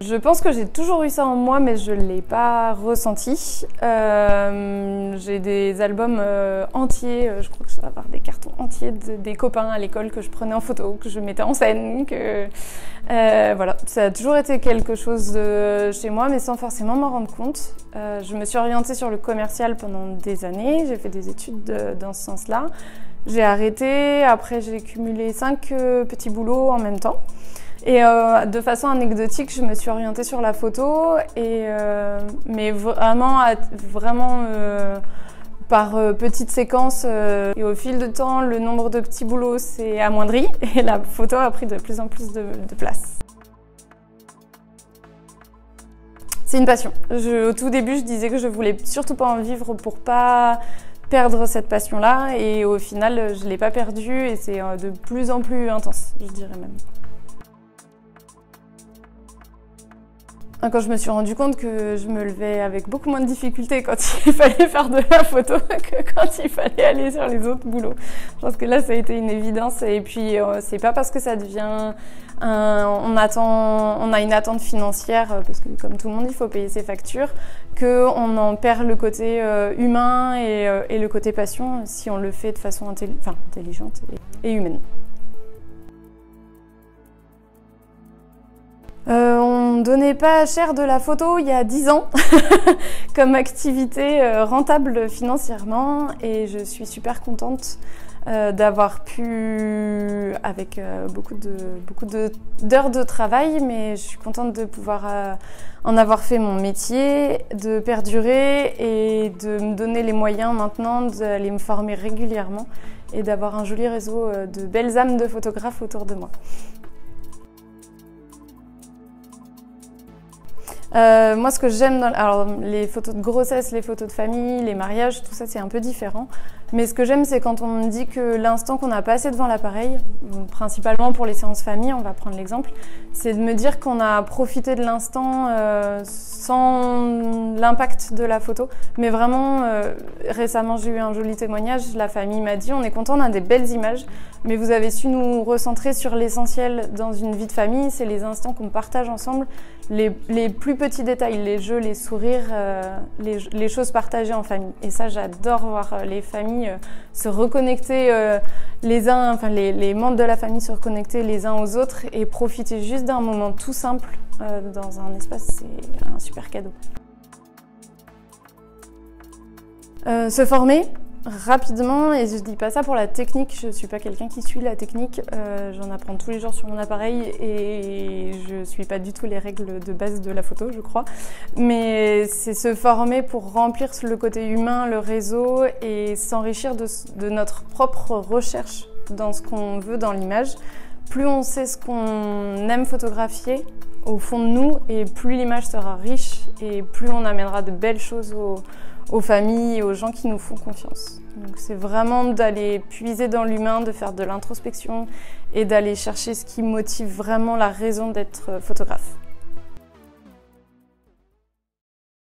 Je pense que j'ai toujours eu ça en moi, mais je ne l'ai pas ressenti. J'ai des albums entiers, je crois que je dois avoir des cartons entiers des copains à l'école que je prenais en photo, que je mettais en scène. Voilà, ça a toujours été quelque chose de chez moi, mais sans forcément m'en rendre compte. Je me suis orientée sur le commercial pendant des années, j'ai fait des études dans ce sens-là. J'ai arrêté, après j'ai cumulé 5 petits boulots en même temps. Et de façon anecdotique, je me suis orientée sur la photo, mais vraiment par petites séquences. Et au fil de temps, le nombre de petits boulots s'est amoindri et la photo a pris de plus en plus de place. C'est une passion. Au tout début, je disais que je voulais surtout pas en vivre pour pas perdre cette passion-là, et au final, je l'ai pas perdue et c'est de plus en plus intense, je dirais même. Quand je me suis rendu compte que je me levais avec beaucoup moins de difficultés quand il fallait faire de la photo que quand il fallait aller sur les autres boulots. Je pense que là, ça a été une évidence. Et puis, c'est pas parce que ça devient on a une attente financière, parce que comme tout le monde, il faut payer ses factures, qu'on en perd le côté humain et le côté passion si on le fait de façon intelligente et humaine. On ne donnait pas cher de la photo il y a 10 ans comme activité rentable financièrement, et je suis super contente d'avoir pu, avec beaucoup d'heures de travail, mais je suis contente de pouvoir en avoir fait mon métier, de perdurer et de me donner les moyens maintenant d'aller me former régulièrement et d'avoir un joli réseau de belles âmes de photographes autour de moi. Moi, ce que j'aime alors les photos de grossesse, les photos de famille, les mariages, tout ça c'est un peu différent. Mais ce que j'aime, c'est quand on me dit que l'instant qu'on a passé devant l'appareil, principalement pour les séances famille, on va prendre l'exemple, c'est de me dire qu'on a profité de l'instant sans l'impact de la photo. Mais vraiment, récemment j'ai eu un joli témoignage, la famille m'a dit on est content, on a des belles images, mais vous avez su nous recentrer sur l'essentiel dans une vie de famille, c'est les instants qu'on partage ensemble, les plus petits détails, les jeux, les sourires, les choses partagées en famille. Et ça, j'adore voir les familles se reconnecter les membres de la famille se reconnecter les uns aux autres et profiter juste d'un moment tout simple dans un espace, c'est un super cadeau. Se former rapidement, et je dis pas ça pour la technique, je suis pas quelqu'un qui suit la technique, j'en apprends tous les jours sur mon appareil et je suis pas du tout les règles de base de la photo, je crois, mais c'est se former pour remplir le côté humain, le réseau, et s'enrichir de notre propre recherche dans ce qu'on veut dans l'image. Plus on sait ce qu'on aime photographier au fond de nous, et plus l'image sera riche et plus on amènera de belles choses aux familles et aux gens qui nous font confiance. Donc c'est vraiment d'aller puiser dans l'humain, de faire de l'introspection et d'aller chercher ce qui motive vraiment la raison d'être photographe.